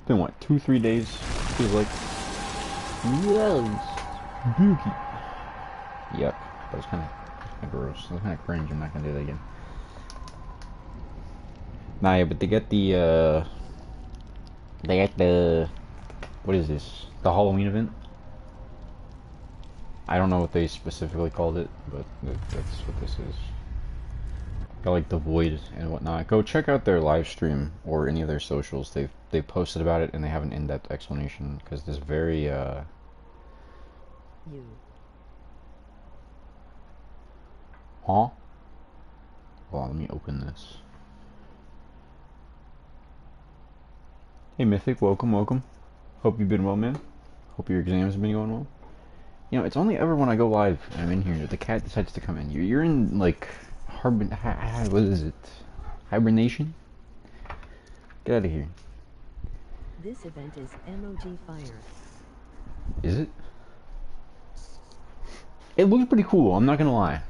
Been what, 2, 3 days? Feels like. Yes. Dookie. Yuck. That was kind of gross. That was kind of cringe. I'm not gonna do that again. Nah, yeah, but they got the, what is this? The Halloween event? I don't know what they specifically called it, but that's what this is. Got like the Void and whatnot. Go check out their live stream or any of their socials. They've posted about it and they have an in-depth explanation because this very You. Huh? Hold on, let me open this. Hey Mythic, welcome, welcome. Hope you've been well, man. Hope your exams have been going well. You know, it's only ever when I go live and I'm in here that the cat decides to come in. You're in like what is it? Hibernation? Get out of here. This event is MOG Fire. Is it? It looks pretty cool, I'm not gonna lie.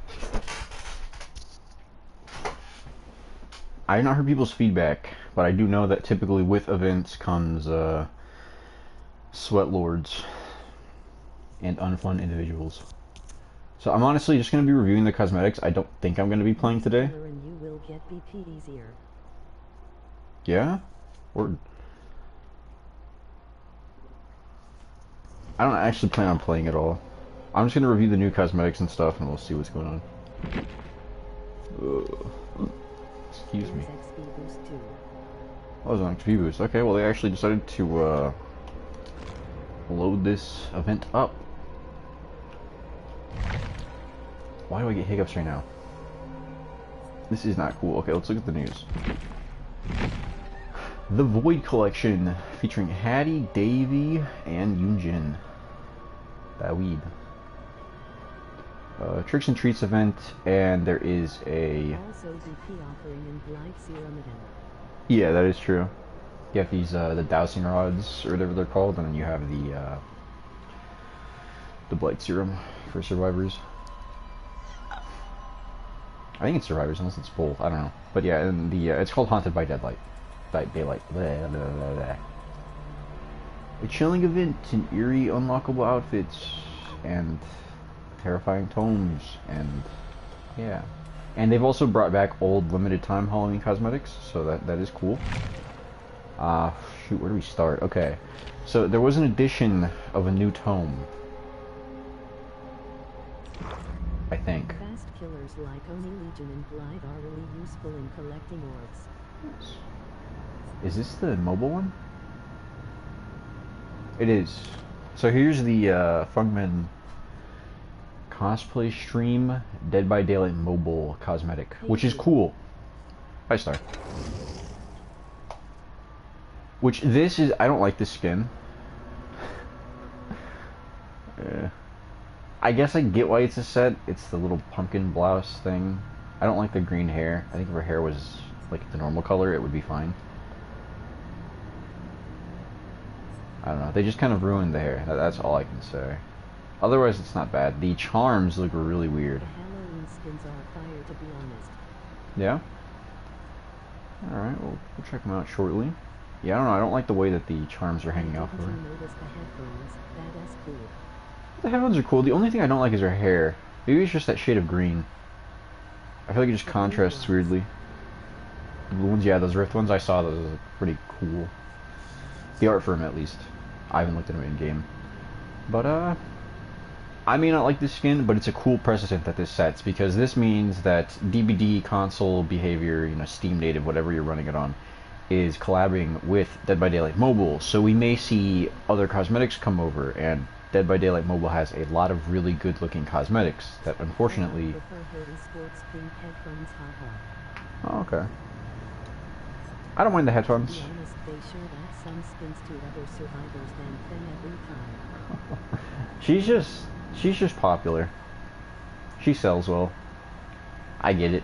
I have not heard people's feedback, but I do know that typically with events comes sweat lords and unfun individuals. So I'm honestly just going to be reviewing the cosmetics. I don't think I'm going to be playing today. And you will get BP easier. Yeah? Or I don't actually plan on playing at all. I'm just going to review the new cosmetics and stuff and we'll see what's going on. Excuse me. Oh, it was an XP boost. Okay, well they actually decided to load this event up. Why do I get hiccups right now? This is not cool. Okay, let's look at the news. The Void Collection featuring Hattie, Davy, and Yoonjin. Baweed. Tricks and Treats event, and there is a... Also BP offering in Blight Serum again. Yeah, that is true. You have these, the dowsing rods, or whatever they're called, and then you have the Blight Serum for survivors. I think it's survivors, unless it's both. I don't know. But yeah, and the it's called Haunted by Daylight. Daylight. Blah, blah, blah, blah. A chilling event in eerie, unlockable outfits, and terrifying tomes, and yeah. And they've also brought back old limited time Halloween cosmetics, so that is cool. Shoot, where do we start? Okay, so there was an addition of a new tome, I think. Fast killers like Oni Legion and Blythe are really useful in collecting orbs. Is this the mobile one? It is. So here's the Fungman cosplay stream Dead by Daylight mobile cosmetic, which is cool. 5-star. Which this is, I don't like this skin. I guess I get why it's a set. It's the little pumpkin blouse thing. I don't like the green hair. I think if her hair was like the normal color, it would be fine. I don't know. They just kind of ruined the hair. That's all I can say. Otherwise, it's not bad. The charms look really weird. The Halloween skins are fire, to be honest. Yeah? Alright, we'll check them out shortly. Yeah, I don't know. I don't like the way that the charms are hanging off of her. The headphones are cool. The only thing I don't like is her hair. Maybe it's just that shade of green. I feel like it just contrasts weirdly. The blue ones, yeah, those Rift ones, I saw those. Those look pretty cool. The art for them, at least. I haven't looked at them in game. But, I may not like this skin, but it's a cool precedent that this sets, because this means that DBD console behavior, you know, Steam native, whatever you're running it on, is collaborating with Dead by Daylight Mobile. So we may see other cosmetics come over, and Dead by Daylight Mobile has a lot of really good looking cosmetics that unfortunately... Oh, okay. I don't mind the headphones. She's just popular. She sells well. I get it.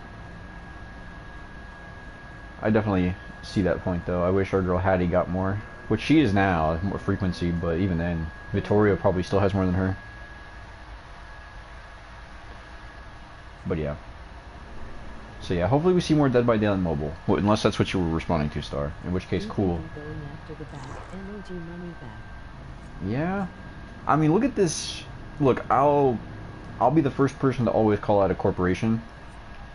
I definitely see that point though. I wish our girl Hattie got more. Which she is now, more frequency, but even then, Vittoria probably still has more than her. But yeah. So yeah, hopefully we see more Dead by Daylight mobile. Well, unless that's what you were responding to, Star. In which case, You cool. can be going after the back MOG money back. Yeah. I mean, look at this. Look, I'll be the first person to always call out a corporation.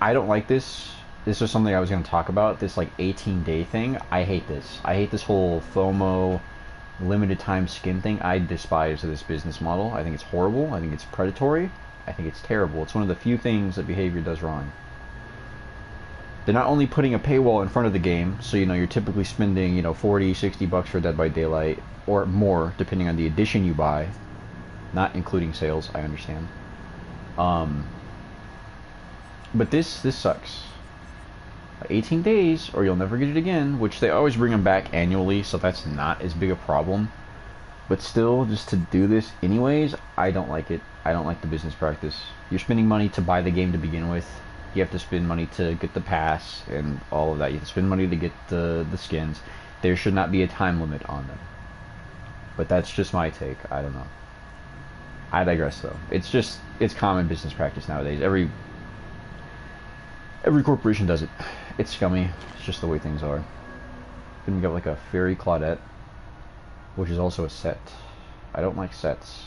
I don't like this. This is something I was going to talk about. This like 18-day thing. I hate this. I hate this whole FOMO, limited time skin thing. I despise this business model. I think it's horrible. I think it's predatory. I think it's terrible. It's one of the few things that behavior does wrong. They're not only putting a paywall in front of the game, so you're typically spending 40, 60 bucks for Dead by Daylight or more depending on the edition you buy, not including sales, I understand. But this sucks. 18 days or you'll never get it again, which they always bring them back annually, so that's not as big a problem. But still, just to do this anyways, I don't like it. I don't like the business practice. You're spending money to buy the game to begin with. You have to spend money to get the pass and all of that. You have to spend money to get the skins. There should not be a time limit on them. But that's just my take. I don't know. I digress though. It's common business practice nowadays. Every corporation does it. It's scummy. It's just the way things are. Then we got like a Fairy Claudette, which is also a set. I don't like sets.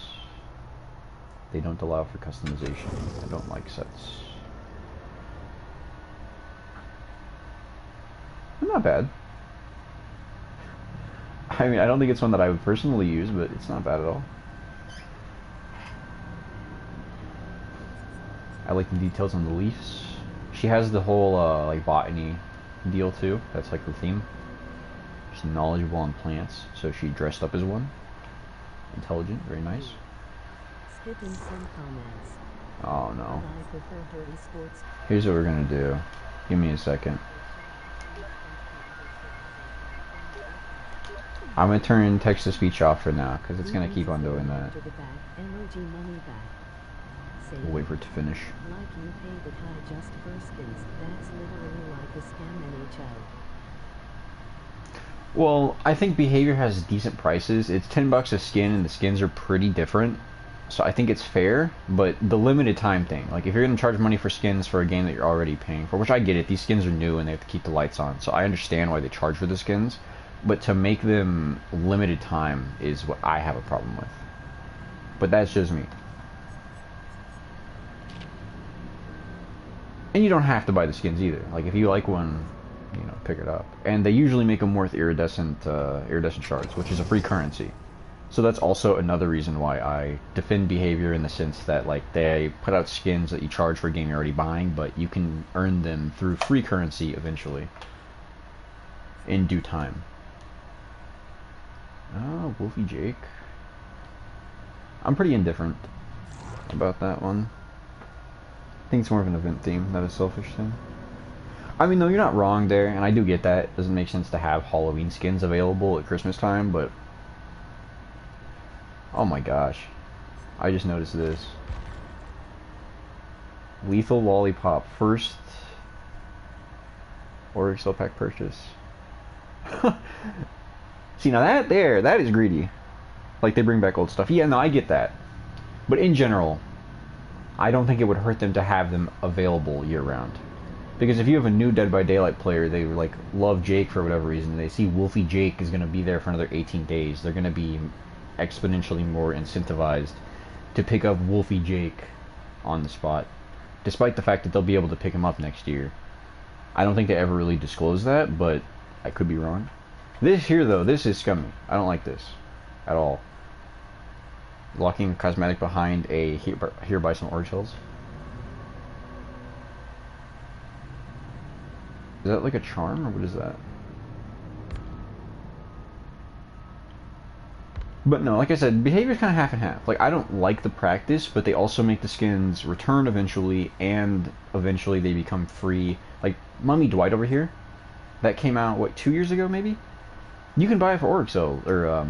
They don't allow for customization. I don't like sets. Not bad. I mean, I don't think it's one that I would personally use, but it's not bad at all. I like the details on the leaves. She has the whole like botany deal too. That's like her theme. She's knowledgeable on plants, so she dressed up as one. Intelligent, very nice. Skipping some comments. Oh no. I prefer dirty sports. Here's what we're gonna do. Give me a second. I'm gonna turn text-to-speech off for now, because it's gonna keep on doing that. We'll wait for it to finish. Like you paid it high just for skins. That's literally like a scam NHL. Well, I think behavior has decent prices. It's 10 bucks a skin, and the skins are pretty different. So I think it's fair, but the limited time thing, like if you're gonna charge money for skins for a game that you're already paying for, which I get it, these skins are new and they have to keep the lights on, so I understand why they charge for the skins. But to make them limited time is what I have a problem with. But that's just me. And you don't have to buy the skins either. Like if you like one, pick it up. And they usually make them worth iridescent shards, which is a free currency. So that's also another reason why I defend behavior in the sense that like they put out skins that you charge for a game you're already buying, but you can earn them through free currency eventually. In due time. Oh, Wolfie Jake. I'm pretty indifferent about that one. I think it's more of an event theme, not a selfish thing. I mean, no, you're not wrong there, and I do get that. It doesn't make sense to have Halloween skins available at Christmas time, but... Oh my gosh. I just noticed this. Lethal Lollipop, first Oryx pack purchase. See, now that is greedy. Like, they bring back old stuff. Yeah, no, I get that. But in general, I don't think it would hurt them to have them available year-round. Because if you have a new Dead by Daylight player, they, like, love Jake for whatever reason, they see Wolfie Jake is going to be there for another 18 days, they're going to be exponentially more incentivized to pick up Wolfie Jake on the spot. Despite the fact that they'll be able to pick him up next year. I don't think they ever really disclose that, but I could be wrong. This here, though, this is scummy. I don't like this at all. Locking a cosmetic behind a here by some orange hills. Is that like a charm, or what is that? But no, like I said, behavior is kind of half and half. Like, I don't like the practice, but they also make the skins return eventually, and eventually they become free. Like, Mummy Dwight over here, that came out, what, 2 years ago, maybe? You can buy it for Oryxo, or,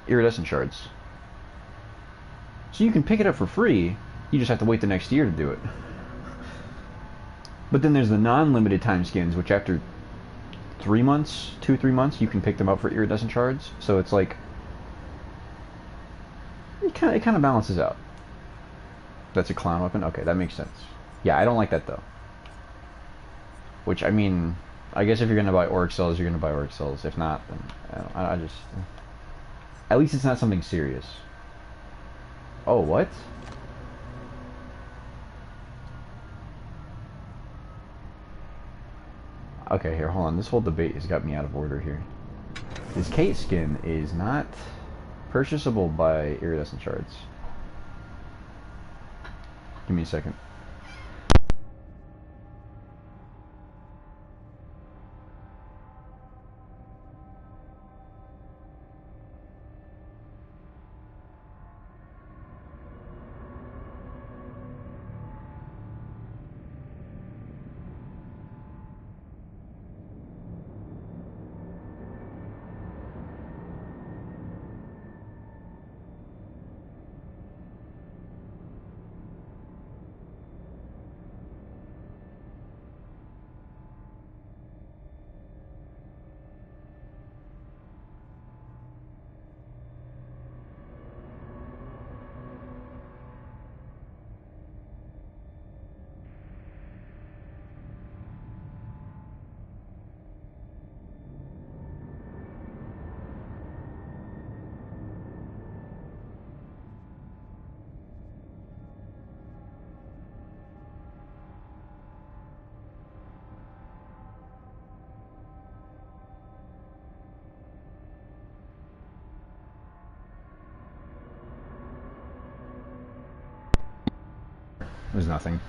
iridescent shards. So you can pick it up for free, you just have to wait the next year to do it. But then there's the non-limited time skins, which after 3 months, 2-3 months, you can pick them up for iridescent shards. So it's like, it kind of balances out. That's a clown weapon? Okay, that makes sense. Yeah, I don't like that though. Which, I mean, I guess if you're gonna buy orc cells, you're gonna buy orc cells. If not, then I just... At least it's not something serious. Oh, what? Okay, here, hold on. This whole debate has got me out of order here. This Kate skin is not purchasable by iridescent shards. Give me a second. It was nothing.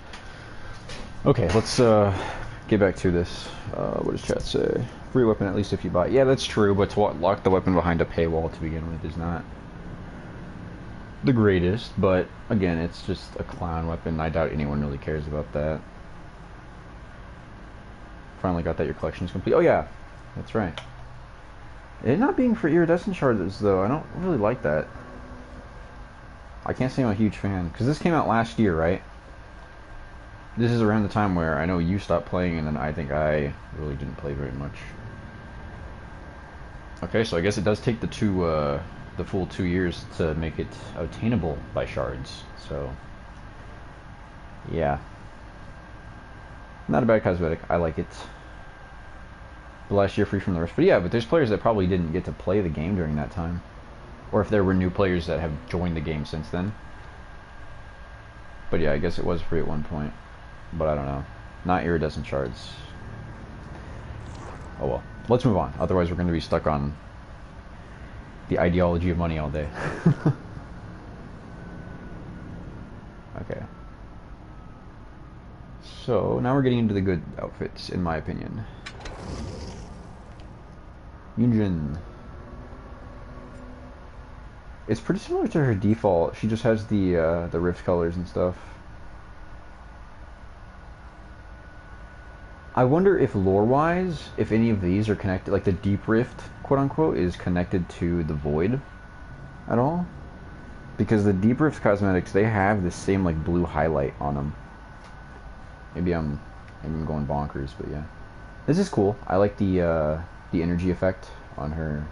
Okay, let's get back to this. What does chat say? Free weapon at least if you buy. Yeah, that's true, but to lock the weapon behind a paywall to begin with is not the greatest. But again, it's just a clown weapon. I doubt anyone really cares about that. Finally got that your collection is complete. Oh yeah, that's right. It not being for iridescent shards though, I don't really like that. I can't say I'm a huge fan because this came out last year, right? This is around the time where I know you stopped playing, and then I think I really didn't play very much. Okay, so I guess it does take the full 2 years to make it obtainable by shards. So, yeah, not a bad cosmetic. I like it. The last year free from the rest, but yeah, but there's players that probably didn't get to play the game during that time, or if there were new players that have joined the game since then. But yeah, I guess it was free at one point. But I don't know. Not iridescent shards. Oh well. Let's move on. Otherwise we're going to be stuck on the ideology of money all day. Okay. So now we're getting into the good outfits, in my opinion. Yunjin. It's pretty similar to her default. She just has the rift colors and stuff. I wonder if lore-wise, if any of these are connected, like the Deep Rift, quote-unquote, is connected to the Void at all. Because the Deep Rift cosmetics, they have the same, like, blue highlight on them. Maybe I'm going bonkers, but yeah. This is cool. I like the energy effect on her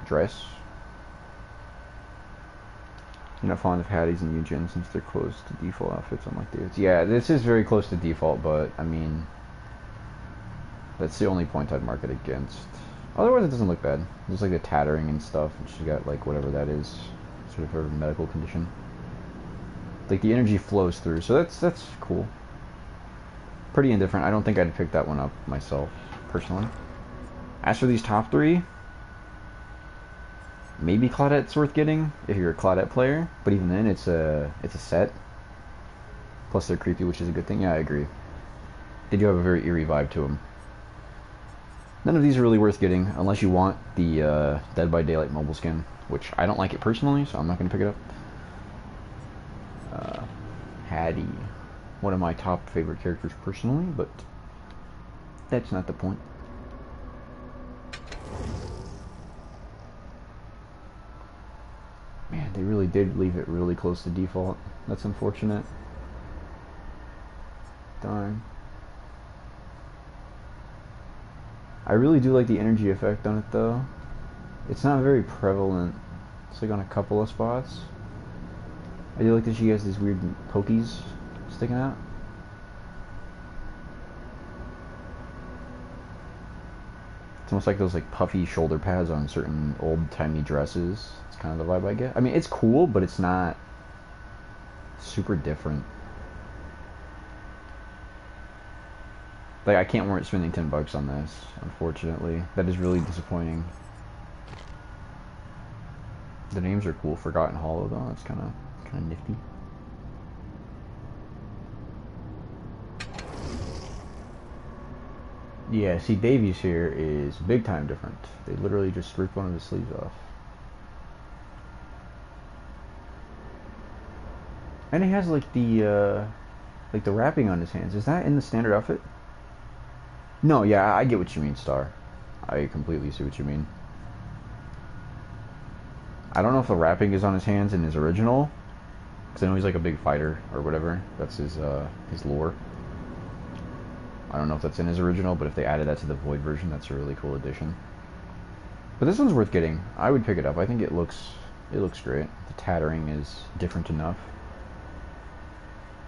dress. You're not fond of Hattie's and Yujin since they're close to default outfits unlike David's. Yeah, this is very close to default, but I mean, that's the only point I'd mark it against. Otherwise, it doesn't look bad. Just like the tattering and stuff, and she's got like whatever that is, sort of her medical condition. Like the energy flows through, so that's cool. Pretty indifferent. I don't think I'd pick that one up myself, personally. As for these top three, maybe Claudette's worth getting if you're a Claudette player, but even then, it's a set. Plus, they're creepy, which is a good thing. Yeah, I agree. They do have a very eerie vibe to them. None of these are really worth getting unless you want the Dead by Daylight mobile skin, which I don't like it personally, so I'm not going to pick it up. Hattie, one of my top favorite characters personally, but that's not the point. Man, they really did leave it really close to default. That's unfortunate. Darn. I really do like the energy effect on it though. It's not very prevalent. It's like on a couple of spots. I do like that she has these weird pokies sticking out. It's almost like those like puffy shoulder pads on certain old-timey dresses. It's kind of the vibe I get. I mean, it's cool, but it's not super different. Like, I can't warrant spending $10 on this, unfortunately. That is really disappointing. The names are cool. Forgotten Hollow, though. That's kind of nifty. Yeah, see, Davies here is big time different. They literally just ripped one of his sleeves off. And he has like the wrapping on his hands. Is that in the standard outfit? No, yeah, I get what you mean, Star. I completely see what you mean. I don't know if the wrapping is on his hands in his original, because I know he's like a big fighter or whatever. That's his lore. I don't know if that's in his original, but if they added that to the Void version, that's a really cool addition. But this one's worth getting. I would pick it up. I think it looks great. The tattering is different enough.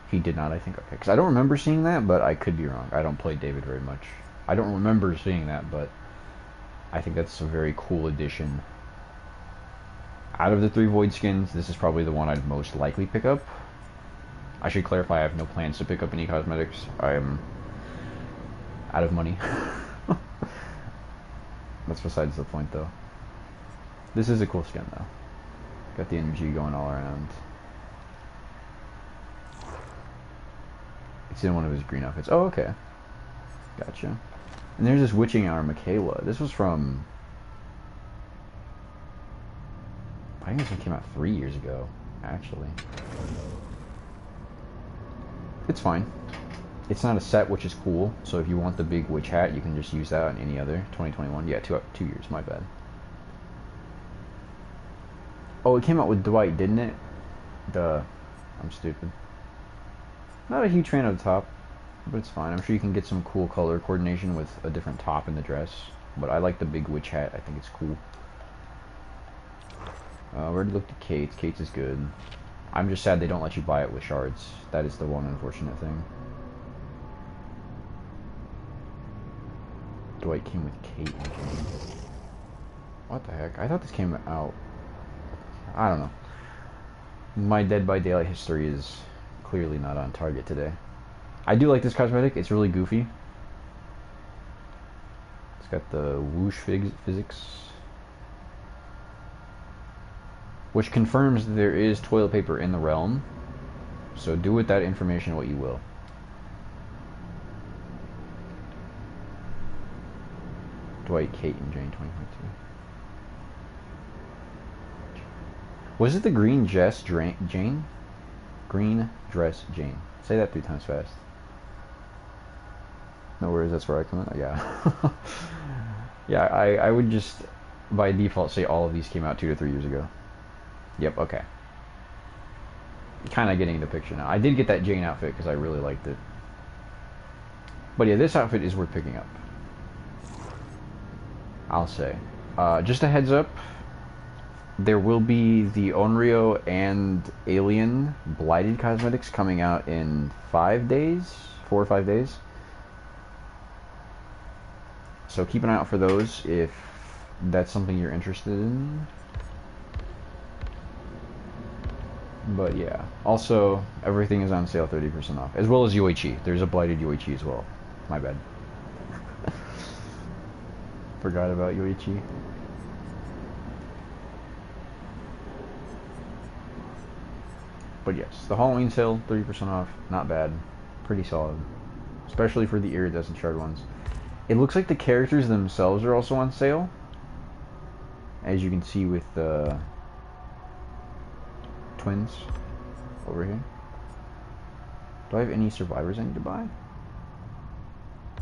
He did not, I think. Okay, because I don't remember seeing that, but I could be wrong. I don't play David very much. I don't remember seeing that, but I think that's a very cool addition. Out of the 3 Void skins, this is probably the one I'd most likely pick up. I should clarify, I have no plans to pick up any cosmetics. I am out of money. That's besides the point, though. This is a cool skin, though. Got the energy going all around. It's in one of his green outfits. Oh, okay. Gotcha. And there's this Witching Hour Michaela. This was from... I think this one came out 3 years ago, actually. It's fine. It's not a set, which is cool. So if you want the big witch hat, you can just use that on any other. 2021. Yeah, 2 years. My bad. Oh, it came out with Dwight, didn't it? Duh. I'm stupid. Not a huge fan of the top, but it's fine. I'm sure you can get some cool color coordination with a different top in the dress. But I like the big witch hat. I think it's cool. We already looked at Kate's. Kate's is good. I'm just sad they don't let you buy it with shards. That is the one unfortunate thing. Dwight came with Kate and Jane. What the heck? I thought this came out... I don't know. My Dead by Daylight history is clearly not on target today. I do like this cosmetic. It's really goofy. It's got the whoosh physics. Which confirms that there is toilet paper in the realm. So do with that information what you will. Dwight, Kate, and Jane 2022. Was it the green dress Jane? Green dress Jane. Say that 3 times fast. No worries, that's where I come in. Yeah. Yeah, I would just by default say all of these came out 2 to 3 years ago. Yep, okay. Kind of getting the picture now. I did get that Jane outfit because I really liked it. But yeah, this outfit is worth picking up. I'll say. Just a heads up, there will be the Onryo and Alien Blighted cosmetics coming out in 5 days, 4 or 5 days. So keep an eye out for those if that's something you're interested in. But yeah, also everything is on sale 30% off, as well as UHE. There's a Blighted UHE as well. My bad. Forgot about UHE. But yes, the Halloween sale, 30% off. Not bad. Pretty solid. Especially for the iridescent shard ones. It looks like the characters themselves are also on sale. As you can see with the twins over here. Do I have any survivors I need to buy?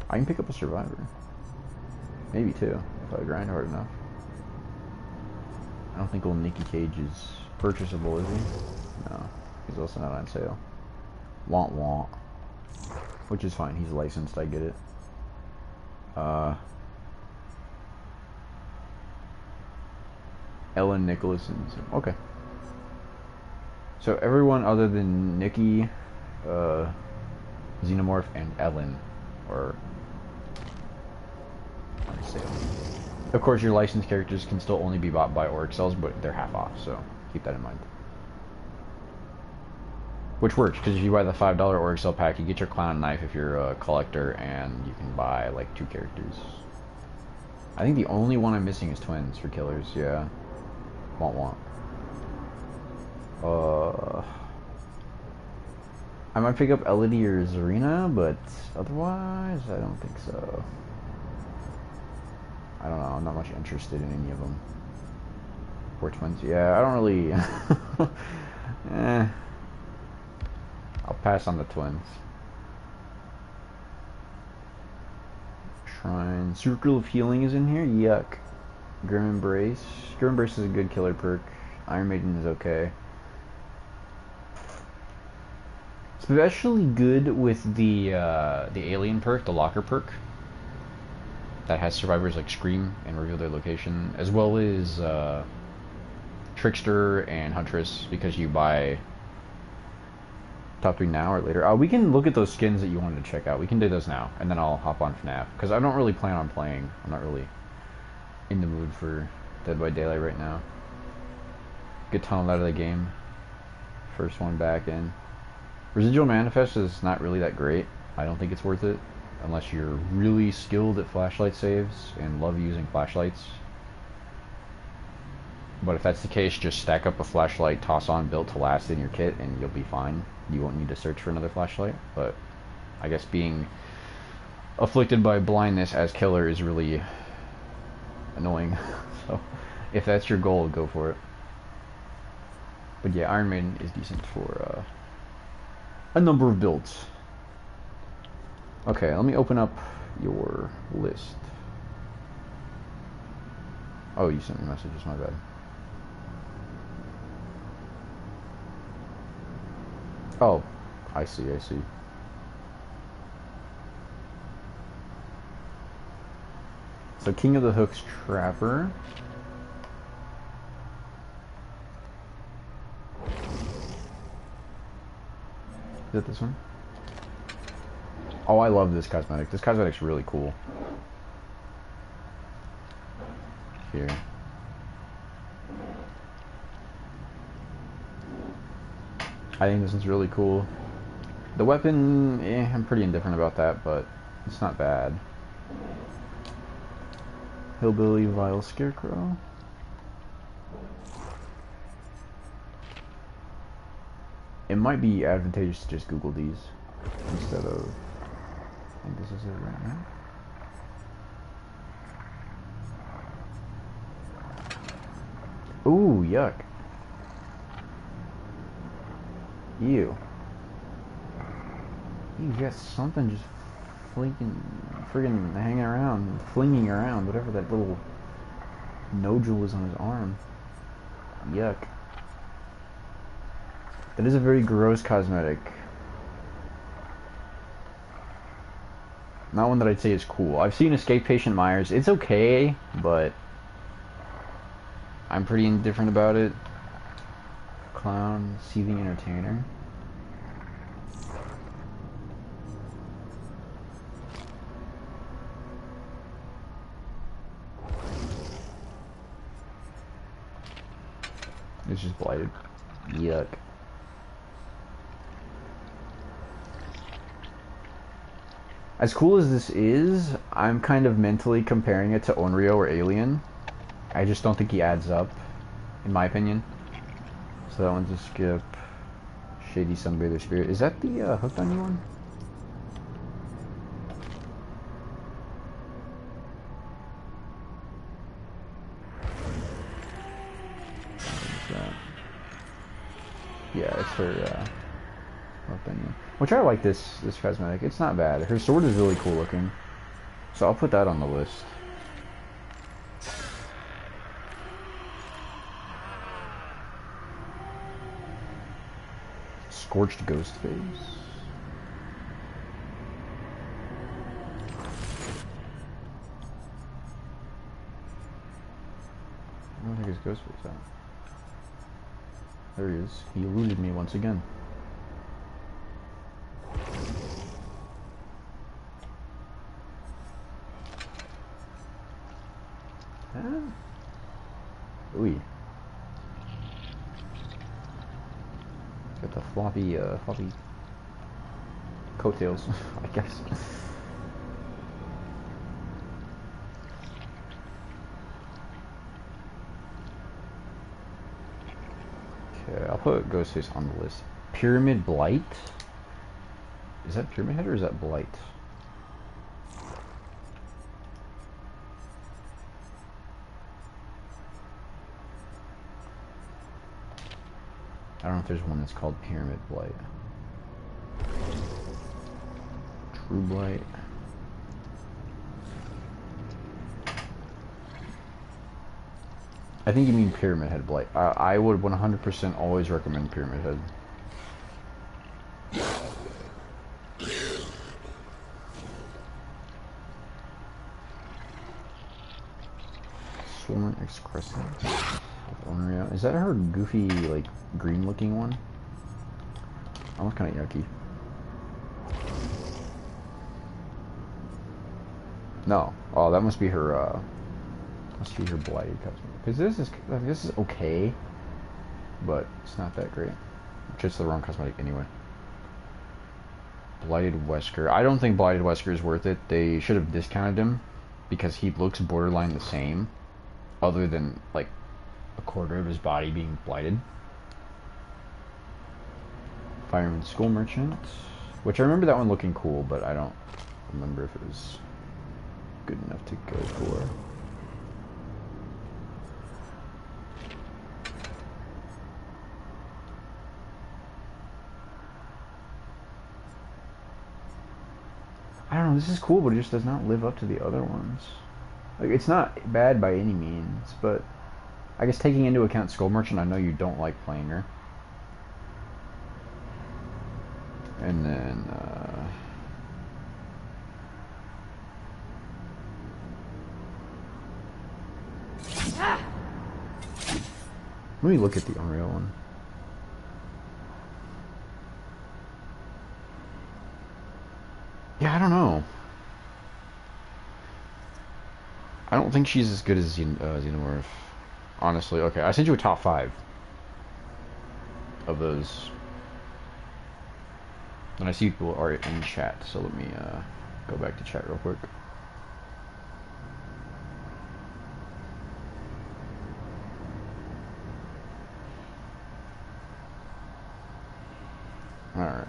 I can pick up a survivor. Maybe 2, if I grind hard enough. I don't think old Nicky Cage is purchasable, is he? No. He's also not on sale. Want. Which is fine. He's licensed, I get it. Ellen Nicholson. Okay. So everyone other than Nikki, Xenomorph, and Ellen are on sale. Of course, your licensed characters can still only be bought by Orc Cells, but they're half off, so keep that in mind. Which works, because if you buy the $5 Orc Cell pack, you get your Clown Knife if you're a collector, and you can buy, like, 2 characters. I think the only one I'm missing is Twins for killers, yeah. Want. I might pick up Elodie or Zarina, but otherwise, I don't think so. I don't know, I'm not much interested in any of them. Poor Twins, yeah, I don't really... I'll pass on the Twins. Shrine. Circle of Healing is in here? Yuck. Grim Embrace. Grim Embrace is a good killer perk. Iron Maiden is okay. Especially good with the alien perk, the locker perk. That has survivors like scream and reveal their location, as well as Trickster and Huntress, because you buy top 3 now or later. We can look at those skins that you wanted to check out. We can do those now, and then I'll hop on FNAF, because I don't really plan on playing. I'm not really in the mood for Dead by Daylight right now. Get tunneled out of the game. First one back in. Residual Manifest is not really that great. I don't think it's worth it, unless you're really skilled at flashlight saves and love using flashlights. But if that's the case, just stack up a flashlight, toss on built to last in your kit, and you'll be fine. You won't need to search for another flashlight. But I guess being afflicted by blindness as killer is really annoying. So if that's your goal, go for it. But yeah, Iron Maiden is decent for a number of builds. Okay, let me open up your list. Oh, you sent me messages, my bad. Oh, I see. So King of the Hooks Trapper. Is that this one? Oh, I love this cosmetic. This cosmetic's really cool. Here. I think this is really cool. The weapon, I'm pretty indifferent about that, but it's not bad. Hillbilly Vile Scarecrow. It might be advantageous to just Google these instead of... I think this is it right now. Ooh, yuck. Ew. You got something just friggin' hanging around, flinging around, whatever that little nodule is on his arm. Yuck. That is a very gross cosmetic. Not one that I'd say is cool. I've seen Escape Patient Myers. It's okay, but I'm pretty indifferent about it. Clown, Seething Entertainer. It's just blighted. Yuck. As cool as this is, I'm kind of mentally comparing it to Onryo or Alien. I just don't think he adds up, in my opinion. So that one's a skip. Shady Sunbather Spirit. Is that the Hooked on You one? Yeah, it's her Hooked on You. Which I like this cosmetic. It's not bad. Her sword is really cool looking. So I'll put that on the list. Scorched Ghost Face. I don't think his Ghost Face out. There he is. He eluded me once again. Ooh. Got the floppy coattails, I guess. Okay, I'll put Ghostface on the list. Pyramid Blight? Is that Pyramid Head or is that Blight? I don't know if there's one that's called Pyramid Blight. True Blight. I think you mean Pyramid Head Blight. I would 100% always recommend Pyramid Head. Swimmer Excrescent. Unreal. Is that her goofy, like, green looking one? Almost kind of yucky. No. Oh, that must be her, blighted cosmetic. Because this is okay, but it's not that great. Just the wrong cosmetic anyway. Blighted Wesker. I don't think Blighted Wesker is worth it. They should have discounted him because he looks borderline the same, other than like a quarter of his body being blighted. Fireman School Merchant, which I remember that one looking cool, but I don't remember if it was good enough to go for. I don't know, this is cool, but it just does not live up to the other ones. Like, it's not bad by any means, but I guess taking into account Skull Merchant, I know you don't like playing her. And then, let me look at the Unreal one. Yeah, I don't know. I don't think she's as good as Xenomorph. Honestly, okay. I sent you a top 5 of those. And I see people are in chat, so let me go back to chat real quick. Alright.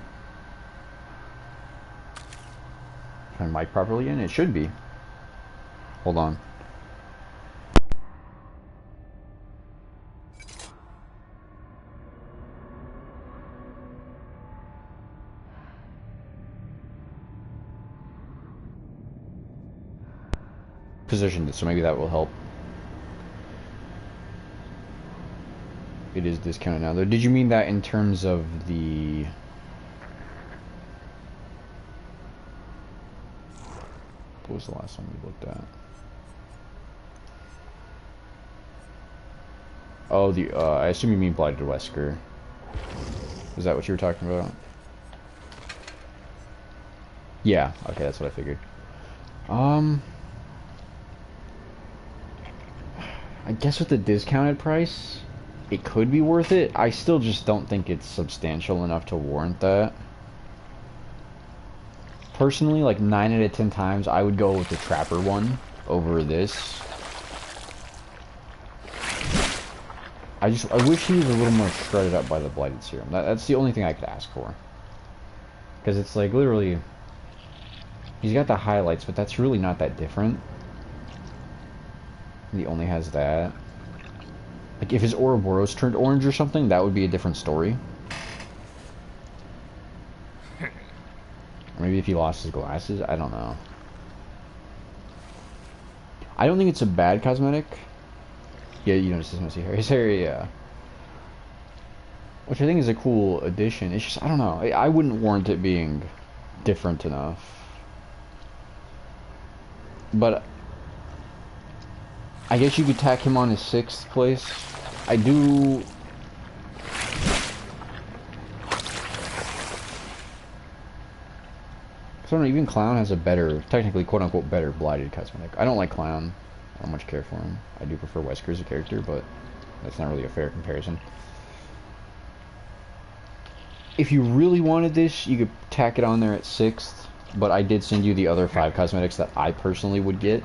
Can I mic properly in? It should be. Hold on. Positioned it, so maybe that will help. It is discounted now, though. Did you mean that in terms of the... What was the last one we looked at? Oh, the, I assume you mean Blighted Wesker. Is that what you were talking about? Yeah, okay, that's what I figured. I guess with the discounted price, it could be worth it. I still just don't think it's substantial enough to warrant that. Personally, like 9 out of 10 times, I would go with the Trapper one over this. I wish he was a little more shredded up by the Blighted Serum. That's the only thing I could ask for. Because it's like, literally, he's got the highlights, but that's really not that different. He only has that. Like, if his Ouroboros turned orange or something, that would be a different story. Or maybe if he lost his glasses, I don't know. I don't think it's a bad cosmetic. Yeah, you notice his hair, yeah. Which I think is a cool addition. It's just, I don't know. I wouldn't warrant it being different enough. But I guess you could tack him on his 6th place. I do... I don't know, even Clown has a better, technically quote-unquote better Blighted cosmetic. I don't like Clown. don't much care for him. I do prefer Wesker as a character, but that's not really a fair comparison. If you really wanted this, you could tack it on there at 6th, but I did send you the other 5 cosmetics that I personally would get.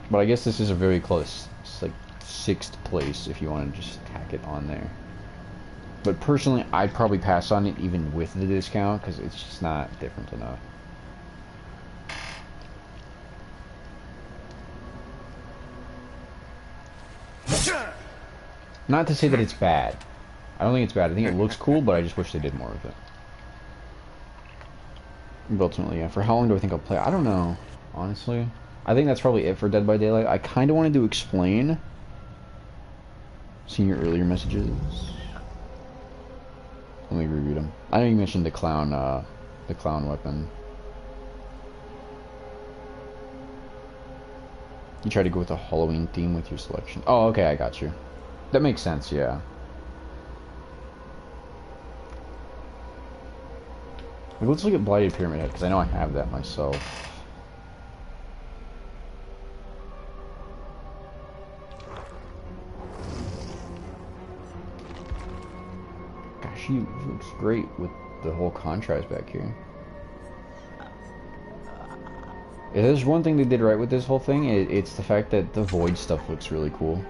But I guess this is a very close, it's like 6th place if you want to just tack it on there. But personally, I'd probably pass on it even with the discount, because it's just not different enough. Not to say that it's bad. I don't think it's bad. I think it looks cool, but I just wish they did more of it. But ultimately, yeah. For how long do I think I'll play? I don't know, honestly. I think that's probably it for Dead by Daylight. I kind of wanted to explain. Seeing your earlier messages. Let me reread them. I know you mentioned the clown weapon. You try to go with a Halloween theme with your selection. Oh, okay, I got you. That makes sense, yeah. Like, let's look at Blighted Pyramid Head, because I know I have that myself. Gosh, she looks great with the whole contrast back here. If there's one thing they did right with this whole thing, it's the fact that the void stuff looks really cool.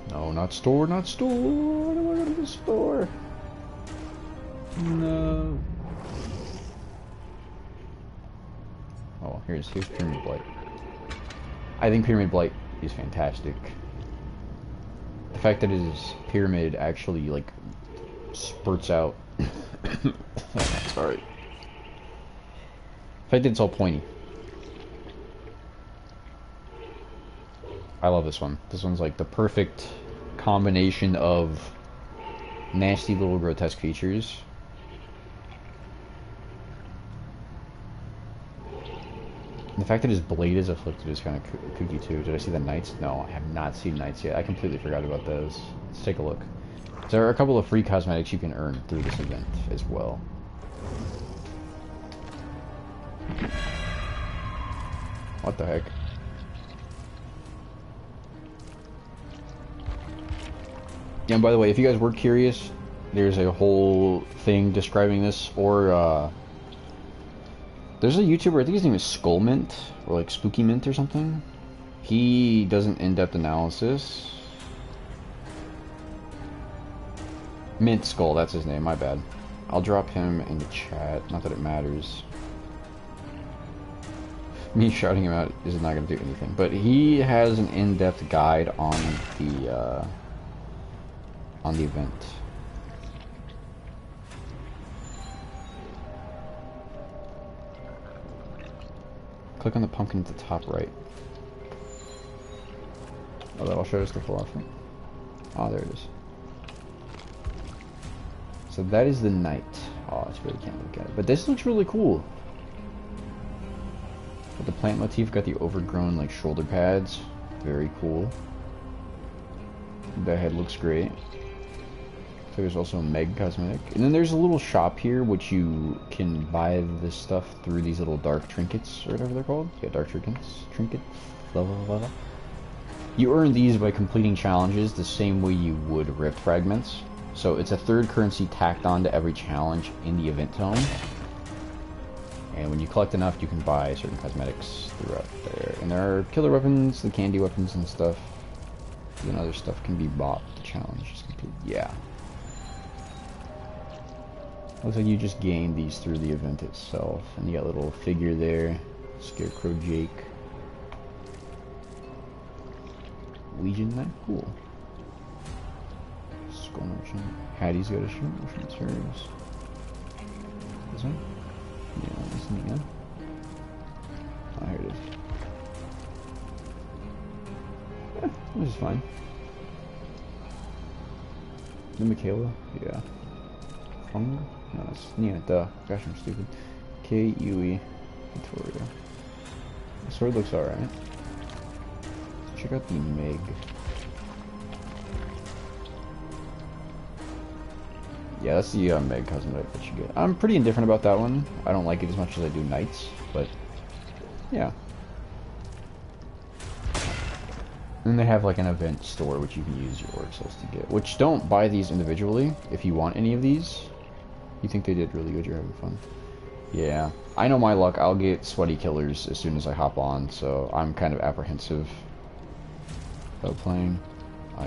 No, not store, not store. I don't want to go to the store. No. Oh, here's Pyramid Blight. I think Pyramid Blight is fantastic. The fact that his pyramid actually, like, spurts out. Sorry. The fact that it's all pointy. I love this one. This one's like the perfect combination of nasty little grotesque features. And the fact that his blade is afflicted is kind of kooky too. Did I see the knights? No, I have not seen knights yet. I completely forgot about those. Let's take a look. So there are a couple of free cosmetics you can earn through this event as well. What the heck? And by the way, if you guys were curious, there's a whole thing describing this, or there's a YouTuber, I think his name is Skullmint, or like Spooky Mint or something. He does an in-depth analysis. Mint Skull, that's his name, my bad. I'll drop him in the chat, not that it matters. Me shouting him out is not going to do anything, but he has an in-depth guide on the event. Click on the pumpkin at the top right. Oh, that'll show us the full outfit. Oh, there it is. So that is the knight. Oh, I really can't look at it. But this looks really cool. With the plant motif, got the overgrown like shoulder pads. Very cool. The head looks great. So there's also a Meg cosmetic. And then there's a little shop here which you can buy this stuff through these little dark trinkets or whatever they're called. Yeah, dark trinkets. Trinkets. Blah, blah, blah, blah. You earn these by completing challenges the same way you would Rift Fragments. So it's a third currency tacked on to every challenge in the event tome. And when you collect enough, you can buy certain cosmetics throughout there. And there are killer weapons, the candy weapons and stuff. And other stuff can be bought. The challenge is complete. Yeah. Looks like you just gained these through the event itself. And you got a little figure there. Scarecrow Jake. Legion Knight. Cool. Skull Merchant. Hattie's got a shirt. Which one's hers? This one? Yeah, this one again. Oh, here it is. Yeah, this is fine. The Michaela? Yeah. Fung? No, it's Nina, duh. Gosh, I'm stupid. K-U-E. Victoria. The sword looks alright. Check out the Meg. Yeah, that's the Meg cosmetic that you get. I'm pretty indifferent about that one. I don't like it as much as I do Knights, but yeah. And they have like an event store which you can use your orc souls to get. Which don't buy these individually if you want any of these. You think they did really good, you're having fun. Yeah. I know my luck, I'll get sweaty killers as soon as I hop on, so I'm kind of apprehensive about playing.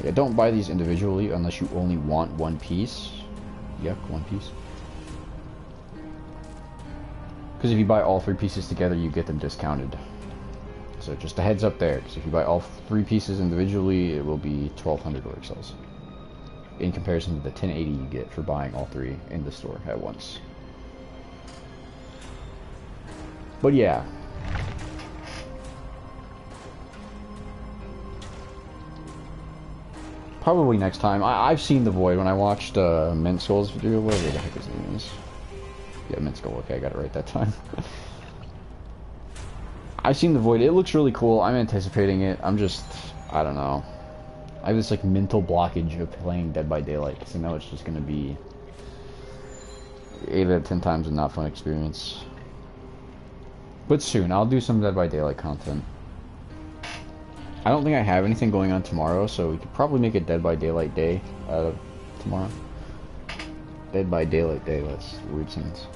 Yeah, don't buy these individually unless you only want one piece. Yep, one piece. Because if you buy all 3 pieces together, you get them discounted. So just a heads up there, because if you buy all 3 pieces individually, it will be 1,200 orc cells. In comparison to the 1080 you get for buying all 3 in the store at once. But yeah. Probably next time. I've seen The Void when I watched Mint Skull's video, whatever the heck his name is. Yeah, Mint Skull, okay, I got it right that time. I've seen The Void, it looks really cool, I'm anticipating it, I don't know. I have this like mental blockage of playing Dead by Daylight, because I know it's just going to be 8 out of 10 times a not fun experience. But soon, I'll do some Dead by Daylight content. I don't think I have anything going on tomorrow, so we could probably make a Dead by Daylight day out of tomorrow. Dead by Daylight day, that's a weird sentence.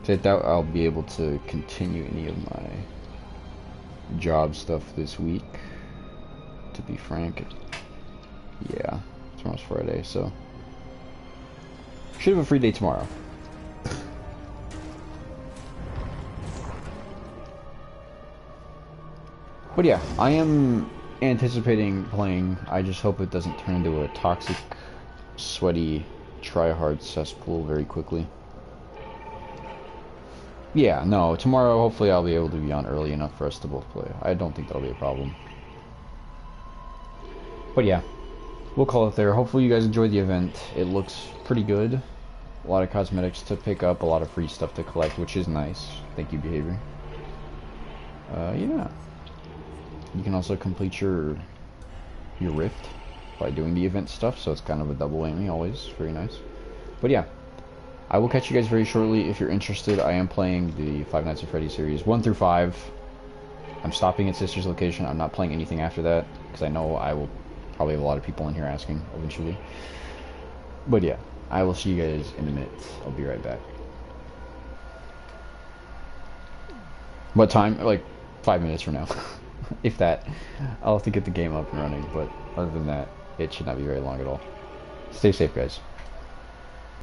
So I doubt I'll be able to continue any of my job stuff this week, to be frank. Yeah, tomorrow's Friday, so should have a free day tomorrow. But yeah, I am anticipating playing. I just hope it doesn't turn into a toxic, sweaty, try-hard cesspool very quickly. Yeah, no, tomorrow hopefully I'll be able to be on early enough for us to both play. I don't think that'll be a problem. But yeah, we'll call it there. Hopefully you guys enjoyed the event. It looks pretty good. A lot of cosmetics to pick up, a lot of free stuff to collect, which is nice. Thank you, Behavior. Yeah. You can also complete your rift by doing the event stuff, so it's kind of a double whammy, always very nice. But yeah, I will catch you guys very shortly. If you're interested, I am playing the Five Nights at Freddy's series 1 through 5. I'm stopping at Sister's location. I'm not playing anything after that, because I know I will probably have a lot of people in here asking eventually. But yeah, I will see you guys in a minute. I'll be right back. What time? Like 5 minutes from now. If that. I'll have to get the game up and running, but other than that, it should not be very long at all. Stay safe, guys.